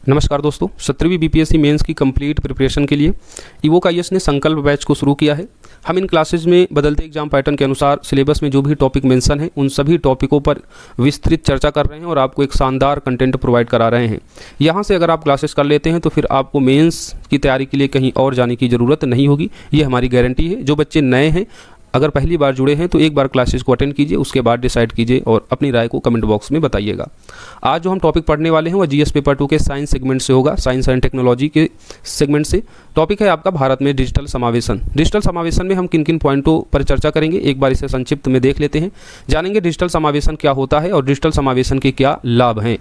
नमस्कार दोस्तों, 17वीं BPSC mains की कंप्लीट प्रिपरेशन के लिए इवोक आईएएस ने संकल्प बैच को शुरू किया है। हम इन क्लासेज में बदलते एग्जाम पैटर्न के अनुसार सिलेबस में जो भी टॉपिक मेंशन है उन सभी टॉपिकों पर विस्तृत चर्चा कर रहे हैं और आपको एक शानदार कंटेंट प्रोवाइड करा रहे हैं। यहाँ से अगर आप क्लासेस कर लेते हैं तो फिर आपको मेंस की तैयारी के लिए कहीं और जाने की ज़रूरत नहीं होगी, ये हमारी गारंटी है। जो बच्चे नए हैं, अगर पहली बार जुड़े हैं तो एक बार क्लासेस को अटेंड कीजिए, उसके बाद डिसाइड कीजिए और अपनी राय को कमेंट बॉक्स में बताइएगा। आज जो हम टॉपिक पढ़ने वाले हैं वह जीएस पेपर 2 के साइंस सेगमेंट से होगा, साइंस एंड टेक्नोलॉजी के सेगमेंट से। टॉपिक है आपका भारत में डिजिटल समावेशन। डिजिटल समावेशन में हम किन किन पॉइंटों पर चर्चा करेंगे, एक बार इसे संक्षिप्त में देख लेते हैं। जानेंगे डिजिटल समावेशन क्या होता है और डिजिटल समावेशन के क्या लाभ हैं।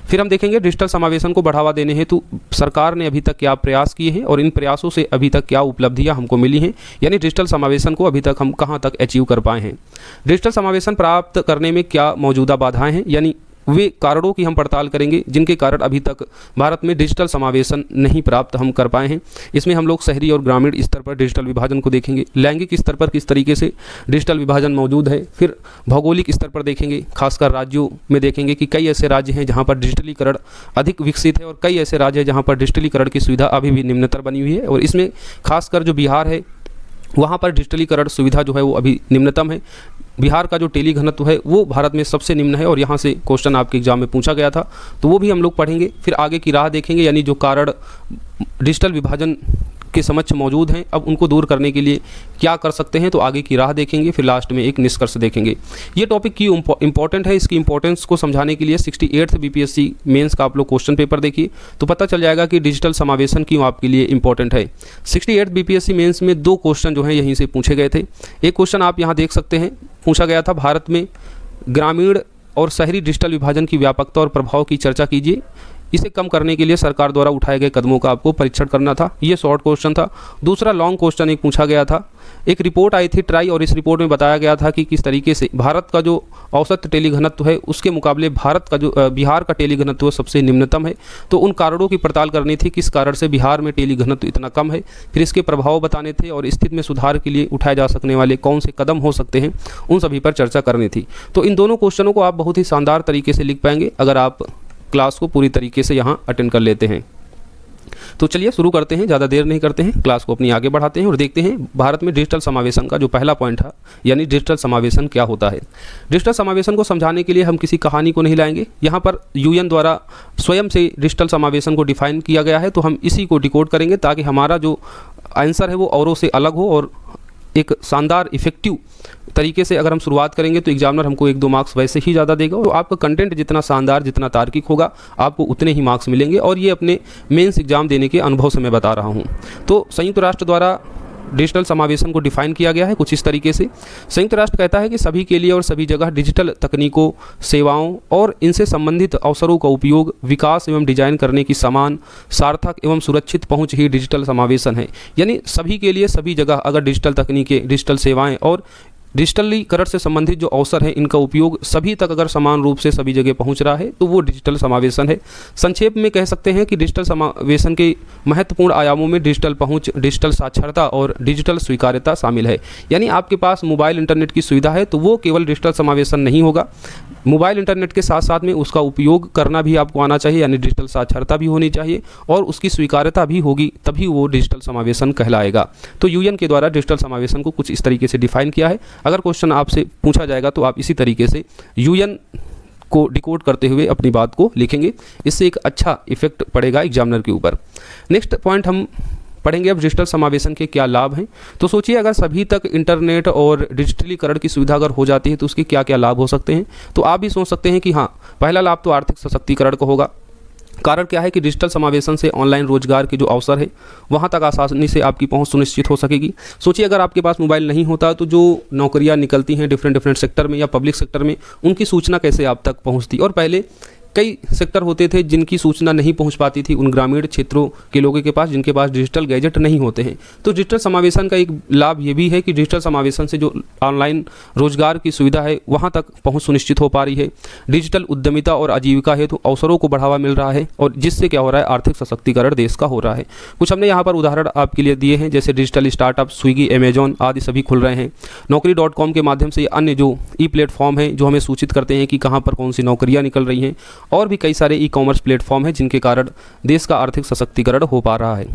फिर हम देखेंगे डिजिटल समावेशन को बढ़ावा देने हेतु सरकार ने अभी तक क्या प्रयास किए हैं और इन प्रयासों से अभी तक क्या उपलब्धियां हमको मिली हैं, यानी डिजिटल समावेशन को अभी तक हम कहां तक अचीव कर पाए हैं। डिजिटल समावेशन प्राप्त करने में क्या मौजूदा बाधाएं हैं, यानी वे कारणों की हम पड़ताल करेंगे जिनके कारण अभी तक भारत में डिजिटल समावेशन नहीं प्राप्त हम कर पाए हैं। इसमें हम लोग शहरी और ग्रामीण स्तर पर डिजिटल विभाजन को देखेंगे, लैंगिक स्तर पर किस तरीके से डिजिटल विभाजन मौजूद है, फिर भौगोलिक स्तर पर देखेंगे, खासकर राज्यों में देखेंगे कि कई ऐसे राज्य हैं जहाँ पर डिजिटलीकरण अधिक विकसित है और कई ऐसे राज्य हैं जहाँ पर डिजिटलीकरण की सुविधा अभी भी निम्नतर बनी हुई है। और इसमें खासकर जो बिहार है वहाँ पर डिजिटलीकरण सुविधा जो है वो अभी निम्नतम है। बिहार का जो टेली घनत्व है वो भारत में सबसे निम्न है और यहाँ से क्वेश्चन आपके एग्जाम में पूछा गया था, तो वो भी हम लोग पढ़ेंगे। फिर आगे की राह देखेंगे, यानी जो कारण डिजिटल विभाजन के समक्ष मौजूद हैं, अब उनको दूर करने के लिए क्या कर सकते हैं, तो आगे की राह देखेंगे। फिर लास्ट में एक निष्कर्ष देखेंगे। ये टॉपिक क्यों इंपॉर्टेंट है, इसकी इंपॉर्टेंस को समझाने के लिए 68th बीपीएससी मेंस का आप लोग क्वेश्चन पेपर देखिए तो पता चल जाएगा कि डिजिटल समावेशन क्यों आपके लिए इंपॉर्टेंट है। 68th बीपीएससी मेंस में 2 क्वेश्चन जो हैं यहीं से पूछे गए थे। एक क्वेश्चन आप यहाँ देख सकते हैं, पूछा गया था भारत में ग्रामीण और शहरी डिजिटल विभाजन की व्यापकता और प्रभाव की चर्चा कीजिए। इसे कम करने के लिए सरकार द्वारा उठाए गए कदमों का आपको परीक्षण करना था। ये शॉर्ट क्वेश्चन था। दूसरा लॉन्ग क्वेश्चन एक पूछा गया था। एक रिपोर्ट आई थी ट्राई, और इस रिपोर्ट में बताया गया था कि किस तरीके से भारत का जो औसत टेली घनत्व है उसके मुकाबले भारत का जो बिहार का टेली घनत्व सबसे निम्नतम है। तो उन कारणों की पड़ताल करनी थी, किस कारण से बिहार में टेली घनत्व इतना कम है, फिर इसके प्रभाव बताने थे और स्थिति में सुधार के लिए उठाए जा सकने वाले कौन से कदम हो सकते हैं, उन सभी पर चर्चा करनी थी। तो इन दोनों क्वेश्चनों को आप बहुत ही शानदार तरीके से लिख पाएंगे अगर आप क्लास को पूरी तरीके से यहाँ अटेंड कर लेते हैं। तो चलिए शुरू करते हैं, ज़्यादा देर नहीं करते हैं, क्लास को अपनी आगे बढ़ाते हैं और देखते हैं भारत में डिजिटल समावेशन का जो पहला पॉइंट था, यानी डिजिटल समावेशन क्या होता है। डिजिटल समावेशन को समझाने के लिए हम किसी कहानी को नहीं लाएंगे। यहाँ पर यूएन द्वारा स्वयं से डिजिटल समावेशन को डिफाइन किया गया है, तो हम इसी को डिकोड करेंगे ताकि हमारा जो आंसर है वो औरों से अलग हो और एक शानदार इफेक्टिव तरीके से अगर हम शुरुआत करेंगे तो एग्जामिनर हमको 1-2 मार्क्स वैसे ही ज़्यादा देगा। तो आपका कंटेंट जितना शानदार, जितना तार्किक होगा, आपको उतने ही मार्क्स मिलेंगे। और ये अपने मेंस एग्जाम देने के अनुभव से मैं बता रहा हूँ। तो संयुक्त राष्ट्र द्वारा डिजिटल समावेशन को डिफाइन किया गया है कुछ इस तरीके से। संयुक्त राष्ट्र कहता है कि सभी के लिए और सभी जगह डिजिटल तकनीकों, सेवाओं और इनसे संबंधित अवसरों का उपयोग, विकास एवं डिजाइन करने की समान, सार्थक एवं सुरक्षित पहुंच ही डिजिटल समावेशन है। यानी सभी के लिए सभी जगह अगर डिजिटल तकनीकें, डिजिटल सेवाएं और डिजिटलीकरण से संबंधित जो अवसर है इनका उपयोग सभी तक अगर समान रूप से सभी जगह पहुंच रहा है तो वो डिजिटल समावेशन है। संक्षेप में कह सकते हैं कि डिजिटल समावेशन के महत्वपूर्ण आयामों में डिजिटल पहुंच, डिजिटल साक्षरता और डिजिटल स्वीकार्यता शामिल है। यानी आपके पास मोबाइल इंटरनेट की सुविधा है तो वो केवल डिजिटल समावेशन नहीं होगा, मोबाइल इंटरनेट के साथ साथ में उसका उपयोग करना भी आपको आना चाहिए, यानी डिजिटल साक्षरता भी होनी चाहिए और उसकी स्वीकार्यता भी होगी, तभी वो डिजिटल समावेशन कहलाएगा। तो यूएन के द्वारा डिजिटल समावेशन को कुछ इस तरीके से डिफाइन किया है। अगर क्वेश्चन आपसे पूछा जाएगा तो आप इसी तरीके से यूएन को डिकोड करते हुए अपनी बात को लिखेंगे, इससे एक अच्छा इफेक्ट पड़ेगा एग्जामिनर के ऊपर। नेक्स्ट पॉइंट हम पढ़ेंगे अब डिजिटल समावेशन के क्या लाभ हैं। तो सोचिए अगर सभी तक इंटरनेट और डिजिटलीकरण की सुविधा अगर हो जाती है तो उसके क्या क्या लाभ हो सकते हैं। तो आप भी सोच सकते हैं कि हाँ, पहला लाभ तो आर्थिक सशक्तिकरण का होगा। कारण क्या है कि डिजिटल समावेशन से ऑनलाइन रोजगार के जो अवसर है वहाँ तक आसानी से आपकी पहुँच सुनिश्चित हो सकेगी। सोचिए अगर आपके पास मोबाइल नहीं होता तो जो नौकरियाँ निकलती हैं डिफरेंट सेक्टर में या पब्लिक सेक्टर में, उनकी सूचना कैसे आप तक पहुँचती। और पहले कई सेक्टर होते थे जिनकी सूचना नहीं पहुंच पाती थी उन ग्रामीण क्षेत्रों के लोगों के पास जिनके पास डिजिटल गैजेट नहीं होते हैं। तो डिजिटल समावेशन का एक लाभ ये भी है कि डिजिटल समावेशन से जो ऑनलाइन रोजगार की सुविधा है वहां तक पहुंच सुनिश्चित हो पा रही है। डिजिटल उद्यमिता और आजीविका हेतु अवसरों को बढ़ावा मिल रहा है और जिससे क्या हो रहा है, आर्थिक सशक्तिकरण देश का हो रहा है। कुछ हमने यहाँ पर उदाहरण आपके लिए दिए हैं, जैसे डिजिटल स्टार्टअप, स्विगी, अमेजॉन आदि सभी खुल रहे हैं। Naukri.com के माध्यम से अन्य जो ई प्लेटफॉर्म हैं जो हमें सूचित करते हैं कि कहाँ पर कौन सी नौकरियाँ निकल रही हैं और भी कई सारे ई कॉमर्स प्लेटफॉर्म हैं जिनके कारण देश का आर्थिक सशक्तिकरण हो पा रहा है।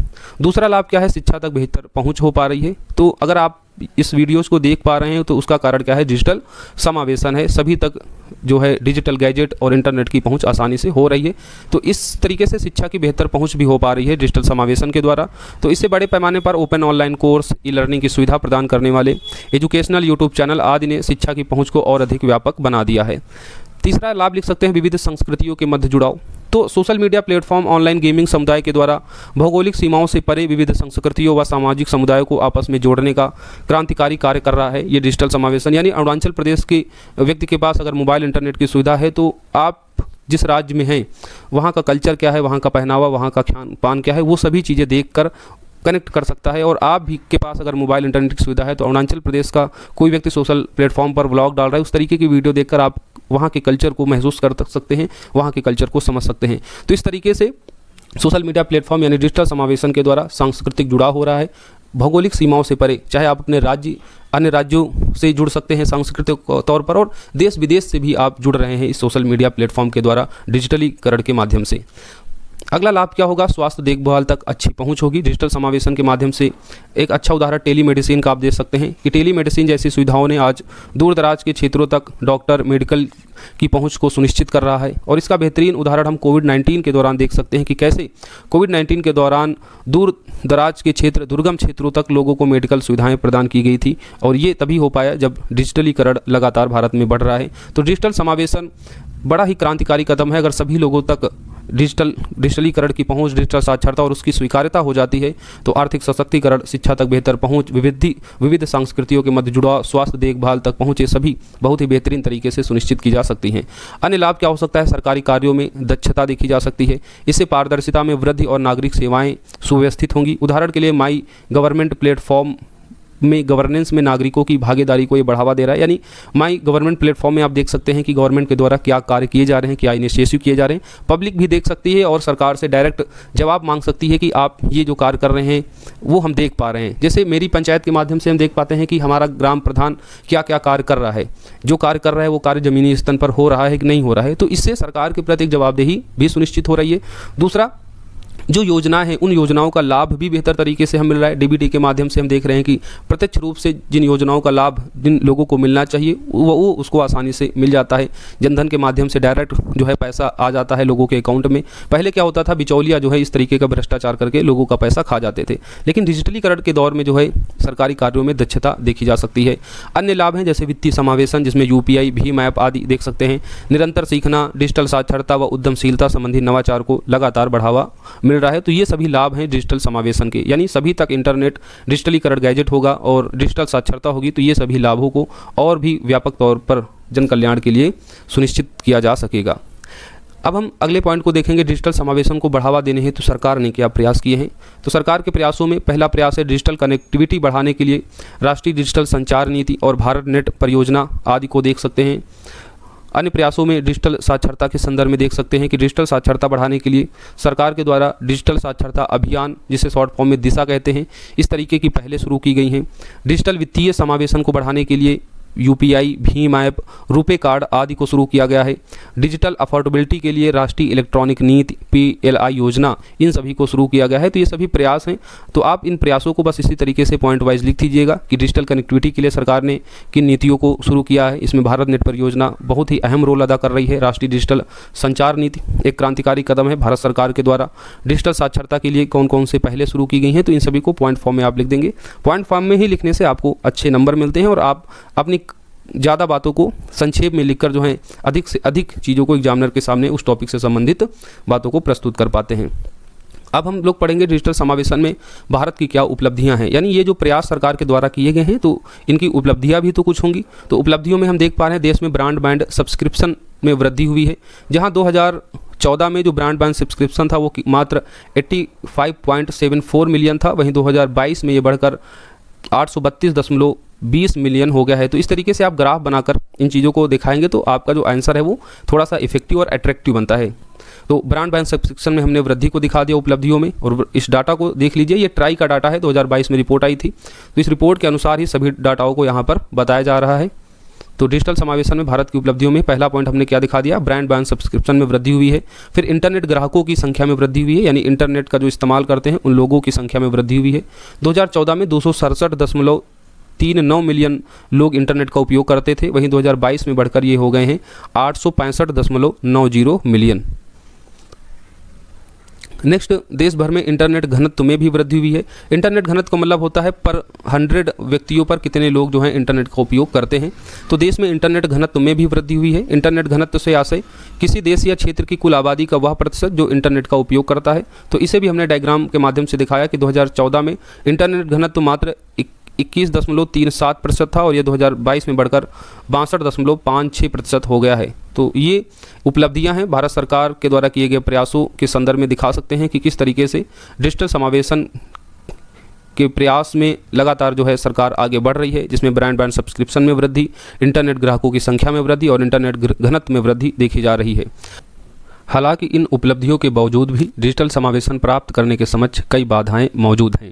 दूसरा लाभ क्या है, शिक्षा तक बेहतर पहुंच हो पा रही है। तो अगर आप इस वीडियोस को देख पा रहे हैं तो उसका कारण क्या है, डिजिटल समावेशन है। सभी तक जो है डिजिटल गैजेट और इंटरनेट की पहुंच आसानी से हो रही है। तो इस तरीके से शिक्षा की बेहतर पहुंच भी हो पा रही है डिजिटल समावेशन के द्वारा। तो इससे बड़े पैमाने पर open online course, e learning की सुविधा प्रदान करने वाले एजुकेशनल यूट्यूब चैनल आदि ने शिक्षा की पहुंच को और अधिक व्यापक बना दिया है। तीसरा लाभ लिख सकते हैं, विविध संस्कृतियों के मध्य जुड़ाव। तो social media platform online gaming समुदाय के द्वारा भौगोलिक सीमाओं से परे विविध संस्कृतियों व सामाजिक समुदायों को आपस में जोड़ने का क्रांतिकारी कार्य कर रहा है ये डिजिटल समावेशन। यानी अरुणाचल प्रदेश के व्यक्ति के पास अगर मोबाइल इंटरनेट की सुविधा है तो आप जिस राज्य में हैं वहाँ का कल्चर क्या है, वहाँ का पहनावा, वहाँ का खान पान क्या है, वो सभी चीज़ें देखकर कनेक्ट कर सकता है। और आप भी के पास अगर मोबाइल इंटरनेट की सुविधा है तो अरुणाचल प्रदेश का कोई व्यक्ति सोशल प्लेटफॉर्म पर व्लॉग डाल रहा है, उस तरीके की वीडियो देखकर आप वहाँ के कल्चर को महसूस कर सकते हैं, वहाँ के कल्चर को समझ सकते हैं। तो इस तरीके से सोशल मीडिया प्लेटफॉर्म यानी डिजिटल समावेशन के द्वारा सांस्कृतिक जुड़ाव हो रहा है भौगोलिक सीमाओं से परे। चाहे आप अपने राज्य अन्य राज्यों से जुड़ सकते हैं सांस्कृतिक तौर पर, और देश विदेश से भी आप जुड़ रहे हैं इस सोशल मीडिया प्लेटफॉर्म के द्वारा डिजिटलीकरण के माध्यम से। अगला लाभ क्या होगा, स्वास्थ्य देखभाल तक अच्छी पहुंच होगी डिजिटल समावेशन के माध्यम से। एक अच्छा उदाहरण टेली मेडिसिन का आप देख सकते हैं कि टेली मेडिसिन जैसी सुविधाओं ने आज दूर दराज के क्षेत्रों तक डॉक्टर मेडिकल की पहुंच को सुनिश्चित कर रहा है। और इसका बेहतरीन उदाहरण हम कोविड-19 के दौरान देख सकते हैं कि कैसे कोविड-19 के दौरान दूर दराज के क्षेत्र, दुर्गम क्षेत्रों तक लोगों को मेडिकल सुविधाएं प्रदान की गई थी। और ये तभी हो पाया जब डिजिटलीकरण लगातार भारत में बढ़ रहा है। तो डिजिटल समावेशन बड़ा ही क्रांतिकारी कदम है। अगर सभी लोगों तक डिजिटलीकरण की पहुंच, डिजिटल साक्षरता और उसकी स्वीकार्यता हो जाती है तो आर्थिक सशक्तिकरण, शिक्षा तक बेहतर पहुंच, विविध संस्कृतियों के मध्य जुड़ाव, स्वास्थ्य देखभाल तक पहुंचे सभी बहुत ही बेहतरीन तरीके से सुनिश्चित की जा सकती हैं। अन्य लाभ क्या हो सकता है, सरकारी कार्यों में दक्षता देखी जा सकती है। इससे पारदर्शिता में वृद्धि और नागरिक सेवाएं सुव्यवस्थित होंगी। उदाहरण के लिए माई गवर्नमेंट प्लेटफॉर्म में गवर्नेंस में नागरिकों की भागीदारी को ये बढ़ावा दे रहा है। यानी माई गवर्नमेंट प्लेटफॉर्म में आप देख सकते हैं कि गवर्नमेंट के द्वारा क्या कार्य किए जा रहे हैं, क्या इनिशिएटिव किए जा रहे हैं। पब्लिक भी देख सकती है और सरकार से डायरेक्ट जवाब मांग सकती है कि आप ये जो कार्य कर रहे हैं वो हम देख पा रहे हैं। जैसे मेरी पंचायत के माध्यम से हम देख पाते हैं कि हमारा ग्राम प्रधान क्या क्या कार्य कर रहा है, जो कार्य कर रहा है वो कार्य ज़मीनी स्तर पर हो रहा है कि नहीं हो रहा है। तो इससे सरकार के प्रति एक जवाबदेही भी सुनिश्चित हो रही है। दूसरा, जो योजना है उन योजनाओं का लाभ भी बेहतर तरीके से हम मिल रहा है। डीबीटी के माध्यम से हम देख रहे हैं कि प्रत्यक्ष रूप से जिन योजनाओं का लाभ जिन लोगों को मिलना चाहिए वो उसको आसानी से मिल जाता है। जनधन के माध्यम से डायरेक्ट जो है पैसा आ जाता है लोगों के अकाउंट में। पहले क्या होता था, बिचौलिया जो है इस तरीके का भ्रष्टाचार करके लोगों का पैसा खा जाते थे। लेकिन डिजिटलीकरण के दौर में जो है सरकारी कार्यों में दक्षता देखी जा सकती है। अन्य लाभ हैं जैसे वित्तीय समावेशन, जिसमें यूपीआई, भीम ऐप आदि देख सकते हैं। निरंतर सीखना, डिजिटल साक्षरता व उद्यमशीलता संबंधी नवाचार को लगातार बढ़ावा मिल रहा है। तो ये सभी लाभ हैं डिजिटल समावेशन के। यानी सभी तक इंटरनेट, डिजिटलीकरण गैजेट होगा और डिजिटल साक्षरता होगी तो ये सभी लाभों को और भी व्यापक तौर पर जन कल्याण के लिए सुनिश्चित किया जा सकेगा। अब हम अगले पॉइंट को देखेंगे, डिजिटल समावेशन को बढ़ावा देने हेतु सरकार ने क्या प्रयास किए हैं। तो सरकार के प्रयासों में पहला प्रयास है डिजिटल कनेक्टिविटी बढ़ाने के लिए राष्ट्रीय डिजिटल संचार नीति और भारत नेट परियोजना आदि को देख सकते हैं। अन्य प्रयासों में डिजिटल साक्षरता के संदर्भ में देख सकते हैं कि डिजिटल साक्षरता बढ़ाने के लिए सरकार के द्वारा डिजिटल साक्षरता अभियान, जिसे शॉर्ट फॉर्म में दिशा कहते हैं, इस तरीके की पहले शुरू की गई हैं। डिजिटल वित्तीय समावेशन को बढ़ाने के लिए UPI, Bhim app, RuPay card आदि को शुरू किया गया है। डिजिटल अफोर्डेबिलिटी के लिए राष्ट्रीय इलेक्ट्रॉनिक नीति PLI योजना, इन सभी को शुरू किया गया है। तो ये सभी प्रयास हैं। तो आप इन प्रयासों को बस इसी तरीके से पॉइंट वाइज लिख दीजिएगा कि डिजिटल कनेक्टिविटी के लिए सरकार ने किन नीतियों को शुरू किया है। इसमें भारत नेट परियोजना बहुत ही अहम रोल अदा कर रही है। राष्ट्रीय डिजिटल संचार नीति एक क्रांतिकारी कदम है भारत सरकार के द्वारा। डिजिटल साक्षरता के लिए कौन कौन से पहले शुरू की गई हैं, तो इन सभी को पॉइंट फॉर्म में आप लिख देंगे। पॉइंट फॉर्म में ही लिखने से आपको अच्छे नंबर मिलते हैं और आप अपनी ज़्यादा बातों को संक्षेप में लिखकर जो है अधिक से अधिक चीज़ों को एग्जामिनर के सामने उस टॉपिक से संबंधित बातों को प्रस्तुत कर पाते हैं। अब हम लोग पढ़ेंगे डिजिटल समावेशन में भारत की क्या उपलब्धियां हैं। यानी ये जो प्रयास सरकार के द्वारा किए गए हैं तो इनकी उपलब्धियां भी तो कुछ होंगी। तो उपलब्धियों में हम देख पा रहे हैं देश में ब्रॉडबैंड सब्सक्रिप्शन में वृद्धि हुई है। जहां 2014 में जो ब्रॉडबैंड सब्सक्रिप्शन था वो मात्र 85.74 मिलियन था, वहीं 2022 में ये बढ़कर 832.20 मिलियन हो गया है। तो इस तरीके से आप ग्राफ बनाकर इन चीज़ों को दिखाएंगे तो आपका जो आंसर है वो थोड़ा सा इफेक्टिव और अट्रैक्टिव बनता है। तो ब्रॉडबैंड सब्सक्रिप्शन में हमने वृद्धि को दिखा दिया उपलब्धियों में, और इस डाटा को देख लीजिए, ये ट्राई का डाटा है, 2022 में रिपोर्ट आई थी। तो इस रिपोर्ट के अनुसार ही सभी डाटाओं को यहाँ पर बताया जा रहा है। तो डिजिटल समावेशन में भारत की उपलब्धियों में पहला पॉइंट हमने क्या दिखा दिया, ब्रॉडबैंड सब्सक्रिप्शन में वृद्धि हुई है। फिर इंटरनेट ग्राहकों की संख्या में वृद्धि हुई है, यानी इंटरनेट का जो इस्तेमाल करते हैं उन लोगों की संख्या में वृद्धि हुई है। 2014 में 267.39 मिलियन लोग इंटरनेट का उपयोग करते थे, वहीं 2022 में बढ़कर ये हो गए हैं 865.90 मिलियन। नेक्स्ट, देश भर में इंटरनेट घनत्व में भी वृद्धि हुई है। इंटरनेट घनत्व का मतलब होता है पर 100 व्यक्तियों पर कितने लोग जो हैं इंटरनेट का उपयोग करते हैं। तो देश में इंटरनेट घनत्व में भी वृद्धि हुई है। इंटरनेट घनत्व से आशय किसी देश या क्षेत्र की कुल आबादी का वह प्रतिशत जो इंटरनेट का उपयोग करता है। तो इसे भी हमने डायग्राम के माध्यम से दिखाया कि 2014 में इंटरनेट घनत्व मात्र 21.37% था और ये 2022 में बढ़कर 62.56% हो गया है। तो ये उपलब्धियां हैं भारत सरकार के द्वारा किए गए प्रयासों के संदर्भ में दिखा सकते हैं कि किस तरीके से डिजिटल समावेशन के प्रयास में लगातार जो है सरकार आगे बढ़ रही है, जिसमें ब्रॉडबैंड सब्सक्रिप्शन में वृद्धि, इंटरनेट ग्राहकों की संख्या में वृद्धि और इंटरनेट घनत्व में वृद्धि देखी जा रही है। हालांकि इन उपलब्धियों के बावजूद भी डिजिटल समावेशन प्राप्त करने के समक्ष कई बाधाएं मौजूद हैं।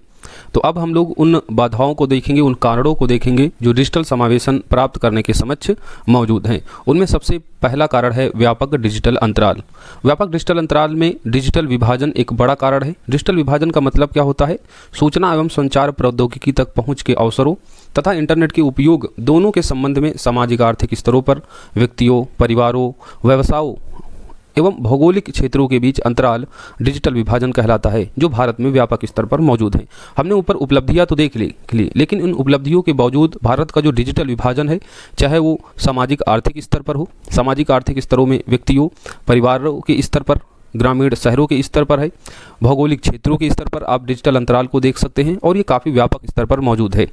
तो अब हम लोग उन बाधाओं को देखेंगे, उन कारणों को देखेंगे जो डिजिटल समावेशन प्राप्त करने के समक्ष मौजूद हैं। उनमें सबसे पहला कारण है व्यापक डिजिटल अंतराल। व्यापक डिजिटल अंतराल में डिजिटल विभाजन एक बड़ा कारण है। डिजिटल विभाजन का मतलब क्या होता है, सूचना एवं संचार प्रौद्योगिकी तक पहुंच के अवसरों तथा इंटरनेट के उपयोग दोनों के संबंध में सामाजिक आर्थिक स्तरों पर व्यक्तियों, परिवारों, व्यवसायों एवं भौगोलिक क्षेत्रों के बीच अंतराल डिजिटल विभाजन कहलाता है, जो भारत में व्यापक स्तर पर मौजूद है। हमने ऊपर उपलब्धियां तो देख ली, लेकिन इन उपलब्धियों के बावजूद भारत का जो डिजिटल विभाजन है, चाहे वो सामाजिक आर्थिक स्तर पर हो, सामाजिक आर्थिक स्तरों में व्यक्तियों, परिवारों के स्तर पर, ग्रामीण शहरों के स्तर पर है, भौगोलिक क्षेत्रों के स्तर पर आप डिजिटल अंतराल को देख सकते हैं और ये काफ़ी व्यापक स्तर पर मौजूद है।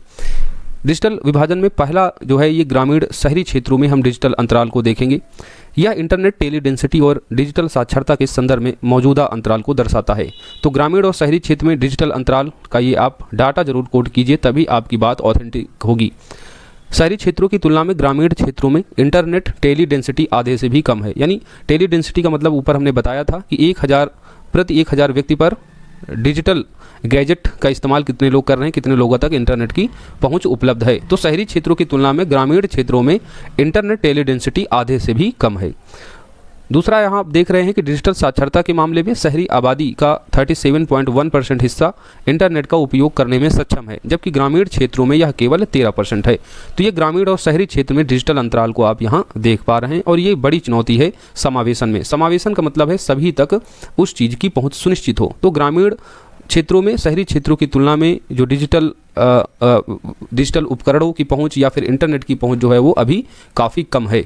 डिजिटल विभाजन में पहला जो है ये ग्रामीण शहरी क्षेत्रों में हम डिजिटल अंतराल को देखेंगे। यह इंटरनेट टेली डेंसिटी और डिजिटल साक्षरता के संदर्भ में मौजूदा अंतराल को दर्शाता है। तो ग्रामीण और शहरी क्षेत्र में डिजिटल अंतराल का ये आप डाटा जरूर कोड कीजिए, तभी आपकी बात ऑथेंटिक होगी। शहरी क्षेत्रों की तुलना में ग्रामीण क्षेत्रों में इंटरनेट टेली डेंसिटी आधे से भी कम है। यानी टेली डेंसिटी का मतलब ऊपर हमने बताया था कि 1000 प्रति 1000 व्यक्ति पर डिजिटल गैजेट का इस्तेमाल कितने लोग कर रहे हैं, कितने लोगों तक इंटरनेट की पहुंच उपलब्ध है। तो शहरी क्षेत्रों की तुलना में ग्रामीण क्षेत्रों में इंटरनेट टेली डेंसिटी आधे से भी कम है। दूसरा, यहाँ आप देख रहे हैं कि डिजिटल साक्षरता के मामले में शहरी आबादी का 37.1% हिस्सा इंटरनेट का उपयोग करने में सक्षम है, जबकि ग्रामीण क्षेत्रों में यह केवल 13% है। तो ये ग्रामीण और शहरी क्षेत्र में डिजिटल अंतराल को आप यहाँ देख पा रहे हैं और ये बड़ी चुनौती है समावेशन में। समावेशन का मतलब है सभी तक उस चीज़ की पहुँच सुनिश्चित हो। तो ग्रामीण क्षेत्रों में शहरी क्षेत्रों की तुलना में जो डिजिटल उपकरणों की पहुंच या फिर इंटरनेट की पहुंच जो है वो अभी काफ़ी कम है।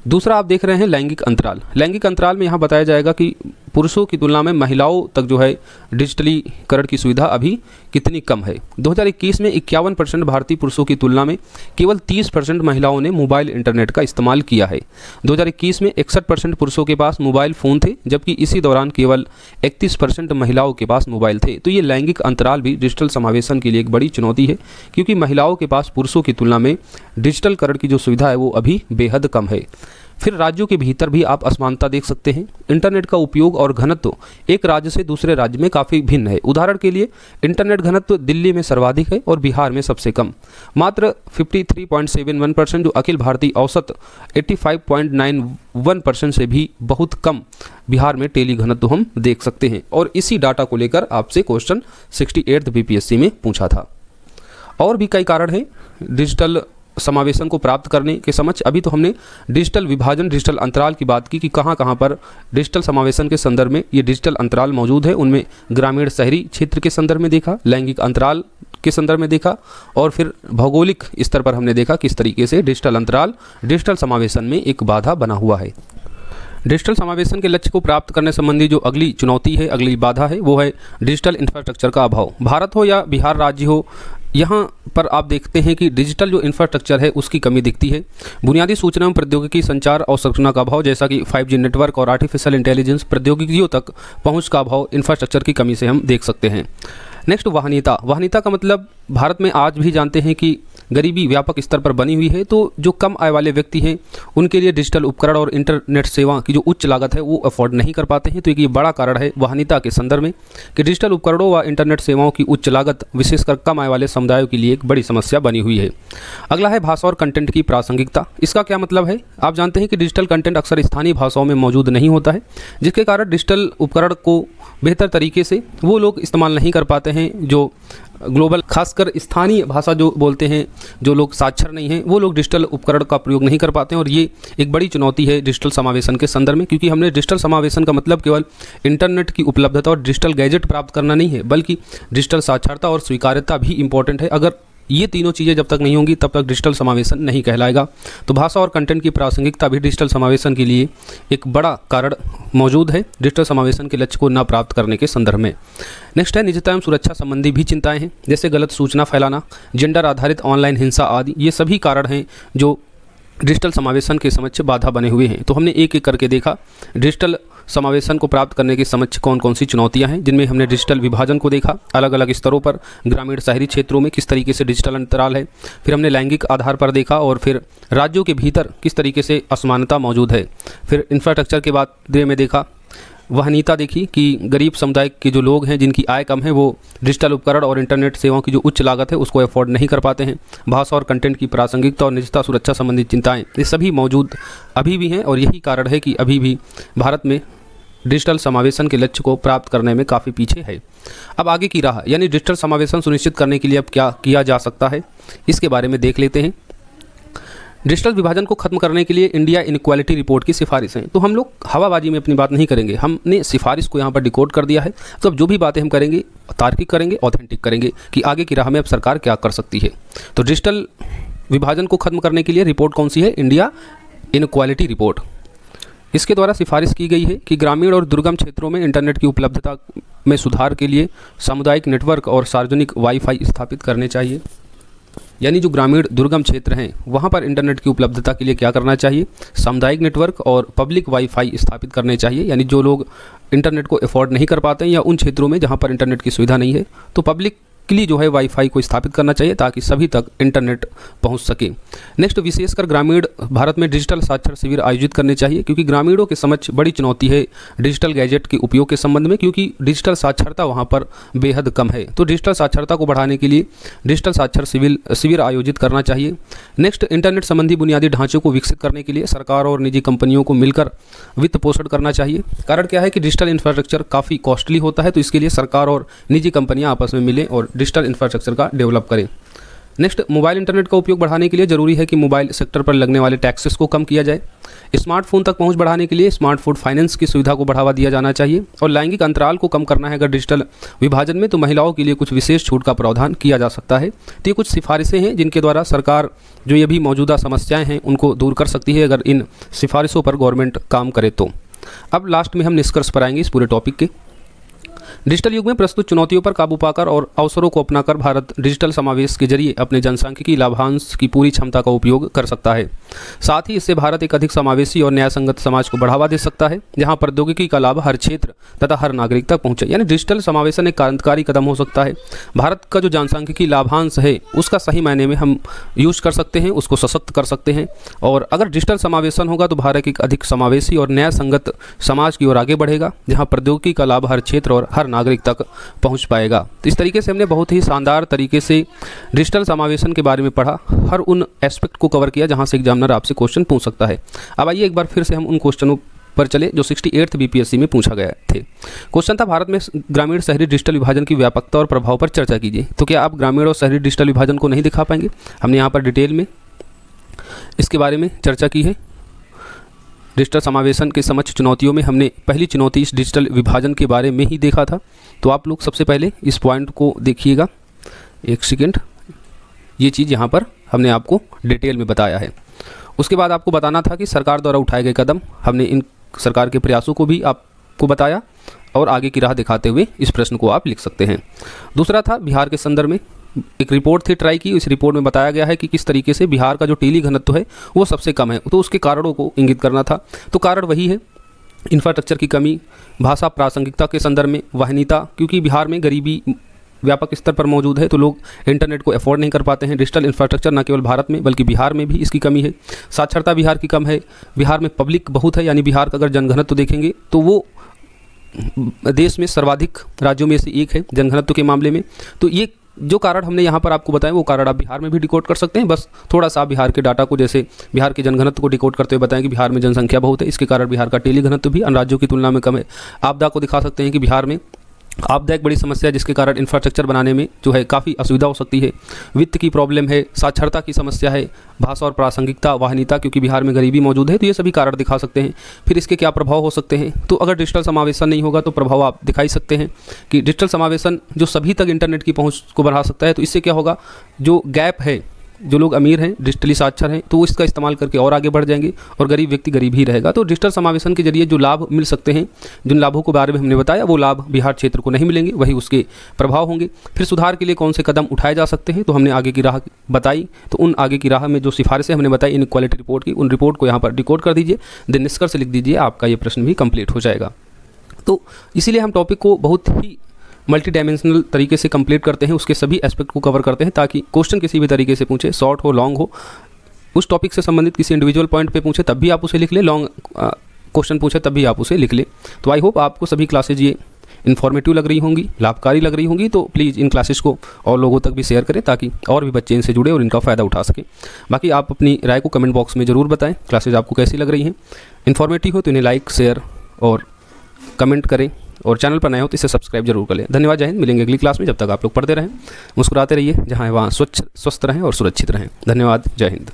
दूसरा, आप देख रहे हैं लैंगिक अंतराल। लैंगिक अंतराल में यहाँ बताया जाएगा कि पुरुषों की तुलना में महिलाओं तक जो है डिजिटलीकरण की सुविधा अभी कितनी कम है। 2021 में 51% भारतीय पुरुषों की तुलना में केवल 30% महिलाओं ने मोबाइल इंटरनेट का इस्तेमाल किया है। 2021 में 61% पुरुषों के पास मोबाइल फ़ोन थे, जबकि इसी दौरान केवल 31% महिलाओं के पास मोबाइल थे। तो ये लैंगिक अंतराल भी डिजिटल समावेशन के लिए एक बड़ी चुनौती है, क्योंकि महिलाओं के पास पुरुषों की तुलना में डिजिटलकरण की जो सुविधा है वो अभी बेहद कम है। फिर राज्यों के भीतर भी आप असमानता देख सकते हैं। इंटरनेट का उपयोग और घनत्व एक राज्य से दूसरे राज्य में काफ़ी भिन्न है। उदाहरण के लिए इंटरनेट घनत्व दिल्ली में सर्वाधिक है और बिहार में सबसे कम, मात्र 53.71%, जो अखिल भारतीय औसत 85.91% से भी बहुत कम बिहार में टेली घनत्व हम देख सकते हैं। और इसी डाटा को लेकर आपसे क्वेश्चन 68th BPSC में पूछा था। और भी कई कारण हैं डिजिटल समावेशन को प्राप्त करने के समक्ष। अभी तो हमने डिजिटल विभाजन, डिजिटल अंतराल की बात की कि कहाँ कहाँ पर डिजिटल समावेशन के संदर्भ में ये डिजिटल अंतराल मौजूद है। उनमें ग्रामीण शहरी क्षेत्र के संदर्भ में देखा, लैंगिक अंतराल के संदर्भ में देखा और फिर भौगोलिक स्तर पर हमने देखा किस तरीके से डिजिटल अंतराल डिजिटल समावेशन में एक बाधा बना हुआ है। डिजिटल समावेशन के लक्ष्य को प्राप्त करने संबंधी जो अगली चुनौती है, अगली बाधा है, वो है डिजिटल इंफ्रास्ट्रक्चर का अभाव। भारत हो या बिहार राज्य हो, यहाँ पर आप देखते हैं कि डिजिटल जो इंफ्रास्ट्रक्चर है उसकी कमी दिखती है। बुनियादी सूचना एवं प्रौद्योगिकी संचार और संरचना का अभाव, जैसा कि 5G नेटवर्क और आर्टिफिशियल इंटेलिजेंस प्रौद्योगिकियों तक पहुँच का अभाव इंफ्रास्ट्रक्चर की कमी से हम देख सकते हैं। नेक्स्ट, वाहनीयता। वाहनीयता का मतलब भारत में आज भी जानते हैं कि गरीबी व्यापक स्तर पर बनी हुई है, तो जो कम आय वाले व्यक्ति हैं उनके लिए डिजिटल उपकरण और इंटरनेट सेवा की जो उच्च लागत है वो अफोर्ड नहीं कर पाते हैं। तो एक ये बड़ा कारण है वहनीयता के संदर्भ में कि डिजिटल उपकरणों व इंटरनेट सेवाओं की उच्च लागत विशेषकर कम आय वाले समुदायों के लिए एक बड़ी समस्या बनी हुई है। अगला है भाषा और कंटेंट की प्रासंगिकता। इसका क्या मतलब है? आप जानते हैं कि डिजिटल कंटेंट अक्सर स्थानीय भाषाओं में मौजूद नहीं होता है, जिसके कारण डिजिटल उपकरण को बेहतर तरीके से वो लोग इस्तेमाल नहीं कर पाते हैं जो ग्लोबल, खासकर स्थानीय भाषा जो बोलते हैं, जो लोग साक्षर नहीं हैं वो लोग डिजिटल उपकरण का प्रयोग नहीं कर पाते हैं। और ये एक बड़ी चुनौती है डिजिटल समावेशन के संदर्भ में, क्योंकि हमने डिजिटल समावेशन का मतलब केवल इंटरनेट की उपलब्धता और डिजिटल गैजेट प्राप्त करना नहीं है, बल्कि डिजिटल साक्षरता और स्वीकार्यता भी इंपॉर्टेंट है। अगर ये तीनों चीज़ें जब तक नहीं होंगी तब तक डिजिटल समावेशन नहीं कहलाएगा। तो भाषा और कंटेंट की प्रासंगिकता भी डिजिटल समावेशन के लिए एक बड़ा कारण मौजूद है डिजिटल समावेशन के लक्ष्य को न प्राप्त करने के संदर्भ में। नेक्स्ट है निजता एवं सुरक्षा संबंधी भी चिंताएं हैं, जैसे गलत सूचना फैलाना, जेंडर आधारित ऑनलाइन हिंसा आदि। ये सभी कारण हैं जो डिजिटल समावेशन के समक्ष बाधा बने हुए हैं। तो हमने एक एक करके देखा डिजिटल समावेशन को प्राप्त करने के समक्ष कौन कौन सी चुनौतियां हैं, जिनमें हमने डिजिटल विभाजन को देखा, अलग अलग स्तरों पर ग्रामीण शहरी क्षेत्रों में किस तरीके से डिजिटल अंतराल है, फिर हमने लैंगिक आधार पर देखा, और फिर राज्यों के भीतर किस तरीके से असमानता मौजूद है, फिर इंफ्रास्ट्रक्चर के बारे में देखा, वहनीयता देखी कि गरीब समुदाय के जो लोग हैं जिनकी आय कम है वो डिजिटल उपकरण और इंटरनेट सेवाओं की जो उच्च लागत है उसको अफोर्ड नहीं कर पाते हैं। भाषा और कंटेंट की प्रासंगिकता और निजता सुरक्षा संबंधी चिंताएं ये सभी मौजूद अभी भी हैं, और यही कारण है कि अभी भी भारत में डिजिटल समावेशन के लक्ष्य को प्राप्त करने में काफ़ी पीछे है। अब आगे की राह यानी डिजिटल समावेशन सुनिश्चित करने के लिए अब क्या किया जा सकता है, इसके बारे में देख लेते हैं। डिजिटल विभाजन को खत्म करने के लिए इंडिया इनक्वालिटी रिपोर्ट की सिफारिशें। तो हम लोग हवाबाजी में अपनी बात नहीं करेंगे, हमने सिफारिश को यहाँ पर डिकोड कर दिया है। तो अब जो भी बातें हम करेंगे तार्किक करेंगे, ऑथेंटिक करेंगे कि आगे की राह में अब सरकार क्या कर सकती है। तो डिजिटल विभाजन को खत्म करने के लिए रिपोर्ट कौन सी है? India inequality report. इसके द्वारा सिफारिश की गई है कि ग्रामीण और दुर्गम क्षेत्रों में इंटरनेट की उपलब्धता में सुधार के लिए सामुदायिक नेटवर्क और सार्वजनिक वाईफाई स्थापित करने चाहिए। यानी जो ग्रामीण दुर्गम क्षेत्र हैं वहाँ पर इंटरनेट की उपलब्धता के लिए क्या करना चाहिए? सामुदायिक नेटवर्क और पब्लिक वाईफाई स्थापित करने चाहिए। यानी जो लोग इंटरनेट को अफोर्ड नहीं कर पाते हैं या उन क्षेत्रों में जहाँ पर इंटरनेट की सुविधा नहीं है, तो पब्लिक के लिए जो है वाईफाई को स्थापित करना चाहिए ताकि सभी तक इंटरनेट पहुंच सके। नेक्स्ट, विशेषकर ग्रामीण भारत में डिजिटल साक्षर शिविर आयोजित करने चाहिए, क्योंकि ग्रामीणों के समक्ष बड़ी चुनौती है डिजिटल गैजेट के उपयोग के संबंध में, क्योंकि डिजिटल साक्षरता वहां पर बेहद कम है। तो डिजिटल साक्षरता को बढ़ाने के लिए डिजिटल साक्षर शिविर आयोजित करना चाहिए। नेक्स्ट, इंटरनेट संबंधी बुनियादी ढांचे को विकसित करने के लिए सरकार और निजी कंपनियों को मिलकर वित्त पोषण करना चाहिए। कारण क्या है कि डिजिटल इंफ्रास्ट्रक्चर काफ़ी कॉस्टली होता है, तो इसके लिए सरकार और निजी कंपनियां आपस में मिलें और डिजिटल इंफ्रास्ट्रक्चर का डेवलप करें। नेक्स्ट, मोबाइल इंटरनेट का उपयोग बढ़ाने के लिए जरूरी है कि मोबाइल सेक्टर पर लगने वाले टैक्सेस को कम किया जाए। स्मार्टफोन तक पहुंच बढ़ाने के लिए स्मार्टफोन फाइनेंस की सुविधा को बढ़ावा दिया जाना चाहिए। और लैंगिक अंतराल को कम करना है अगर डिजिटल विभाजन में, तो महिलाओं के लिए कुछ विशेष छूट का प्रावधान किया जा सकता है। तो ये कुछ सिफारिशें हैं जिनके द्वारा सरकार जो ये भी मौजूदा समस्याएं हैं उनको दूर कर सकती है अगर इन सिफारिशों पर गवर्नमेंट काम करे तो। अब लास्ट में हम निष्कर्ष पर आएंगे इस पूरे टॉपिक के। डिजिटल युग में प्रस्तुत चुनौतियों पर काबू पाकर और अवसरों को अपनाकर भारत डिजिटल समावेश के जरिए अपने जनसांख्यिकी लाभांश की पूरी क्षमता का उपयोग कर सकता है। साथ ही इससे भारत एक अधिक समावेशी और न्यायसंगत समाज को बढ़ावा दे सकता है, जहां प्रौद्योगिकी का लाभ हर क्षेत्र तथा हर नागरिक तक पहुंचे। यानी डिजिटल समावेशन एक क्रांतिकारी कदम हो सकता है। भारत का जो जनसांख्यिकी लाभांश है उसका सही मायने में हम यूज कर सकते हैं, उसको सशक्त कर सकते हैं। और अगर डिजिटल समावेशन होगा तो भारत एक अधिक समावेशी और न्यायसंगत समाज की ओर आगे बढ़ेगा, जहाँ प्रौद्योगिकी का लाभ हर क्षेत्र और हर नागरिक तक पहुंच पाएगा। तो इस तरीके से हमने बहुत ही शानदार तरीके से डिजिटल समावेशन के बारे में पढ़ा, हर उन एस्पेक्ट को कवर किया जहां से एग्जामिनर आपसे क्वेश्चन पूछ सकता है। अब आइए एक बार फिर से हम उन क्वेश्चनों पर चले जो 68th बीपीएससी में पूछा गया थे। क्वेश्चन था, भारत में ग्रामीण शहरी डिजिटल विभाजन की व्यापकता और प्रभाव पर चर्चा कीजिए। तो क्या आप ग्रामीण और शहरी डिजिटल विभाजन को नहीं दिखा पाएंगे? हमने यहाँ पर डिटेल में इसके बारे में चर्चा की है। डिजिटल समावेशन के समक्ष चुनौतियों में हमने पहली चुनौती इस डिजिटल विभाजन के बारे में ही देखा था। तो आप लोग सबसे पहले इस पॉइंट को देखिएगा, एक सेकेंड, ये चीज़ यहाँ पर हमने आपको डिटेल में बताया है। उसके बाद आपको बताना था कि सरकार द्वारा उठाए गए कदम, हमने इन सरकार के प्रयासों को भी आपको बताया और आगे की राह दिखाते हुए इस प्रश्न को आप लिख सकते हैं। दूसरा था बिहार के संदर्भ में एक रिपोर्ट थी ट्राई की, इस रिपोर्ट में बताया गया है कि किस तरीके से बिहार का जो टीली घनत्व है वो सबसे कम है, तो उसके कारणों को इंगित करना था। तो कारण वही है इंफ्रास्ट्रक्चर की कमी, भाषा प्रासंगिकता के संदर्भ में वहनीयता, क्योंकि बिहार में गरीबी व्यापक स्तर पर मौजूद है, तो लोग इंटरनेट को अफोर्ड नहीं कर पाते हैं। डिजिटल इंफ्रास्ट्रक्चर न केवल भारत में बल्कि बिहार में भी इसकी कमी है। साक्षरता बिहार की कम है। बिहार में पब्लिक बहुत है, यानी बिहार का अगर जनघनत्व देखेंगे तो वो देश में सर्वाधिक राज्यों में से एक है जनघनत्व के मामले में। तो ये जो कारण हमने यहाँ पर आपको बताया वो कारण आप बिहार में भी डिकोड कर सकते हैं। बस थोड़ा सा बिहार के डाटा को, जैसे बिहार के जनघनत्व को डिकोड करते हुए बताएं कि बिहार में जनसंख्या बहुत है, इसके कारण बिहार का टेली घनत्व भी अन्य राज्यों की तुलना में कम है। आपदा को दिखा सकते हैं कि बिहार में आपदा एक बड़ी समस्या है, जिसके कारण इंफ्रास्ट्रक्चर बनाने में जो है काफ़ी असुविधा हो सकती है। वित्त की प्रॉब्लम है, साक्षरता की समस्या है, भाषा और प्रासंगिकता, वाहनीता, क्योंकि बिहार में गरीबी मौजूद है। तो ये सभी कारण दिखा सकते हैं। फिर इसके क्या प्रभाव हो सकते हैं, तो अगर डिजिटल समावेशन नहीं होगा तो प्रभाव आप दिखा ही सकते हैं कि डिजिटल समावेशन जो सभी तक इंटरनेट की पहुँच को बढ़ा सकता है। तो इससे क्या होगा, जो गैप है, जो लोग अमीर हैं, डिजिटली साक्षर हैं, तो वो इसका इस्तेमाल करके और आगे बढ़ जाएंगे और गरीब व्यक्ति गरीब ही रहेगा। तो डिजिटल समावेशन के जरिए जो लाभ मिल सकते हैं, जिन लाभों के बारे में हमने बताया, वो लाभ बिहार क्षेत्र को नहीं मिलेंगे, वही उसके प्रभाव होंगे। फिर सुधार के लिए कौन से कदम उठाए जा सकते हैं, तो हमने आगे की राह बताई। तो उन आगे की राह में जो सिफारिशें हमने बताई इनइक्वालिटी रिपोर्ट की, उन रिपोर्ट को यहाँ पर डिकोड कर दीजिए, देन निष्कर्ष लिख दीजिए, आपका ये प्रश्न भी कंप्लीट हो जाएगा। तो इसीलिए हम टॉपिक को बहुत ही मल्टी डायमेंशनल तरीके से कंप्लीट करते हैं, उसके सभी एस्पेक्ट को कवर करते हैं, ताकि क्वेश्चन किसी भी तरीके से पूछे, शॉर्ट हो लॉन्ग हो, उस टॉपिक से संबंधित किसी इंडिविजुअल पॉइंट पे पूछे तब भी आप उसे लिख लें, लॉन्ग क्वेश्चन पूछे तब भी आप उसे लिख लें। तो आई होप आपको सभी क्लासेज ये इन्फॉर्मेटिव लग रही होंगी, लाभकारी लग रही होंगी। तो प्लीज़ इन क्लासेस को और लोगों तक भी शेयर करें, ताकि और भी बच्चे इनसे जुड़े और इनका फ़ायदा उठा सकें। बाकी आप अपनी राय को कमेंट बॉक्स में ज़रूर बताएं, क्लासेज आपको कैसी लग रही हैं। इन्फॉर्मेटिव हो तो इन्हें लाइक, शेयर और कमेंट करें, और चैनल पर नए हो तो इसे सब्सक्राइब जरूर कर लें। धन्यवाद, जय हिंद। मिलेंगे अगली क्लास में। जब तक आप लोग पढ़ते रहें, मुस्कुराते रहिए, जहाँ है वहाँ स्वस्थ रहें और सुरक्षित रहें। धन्यवाद, जय हिंद।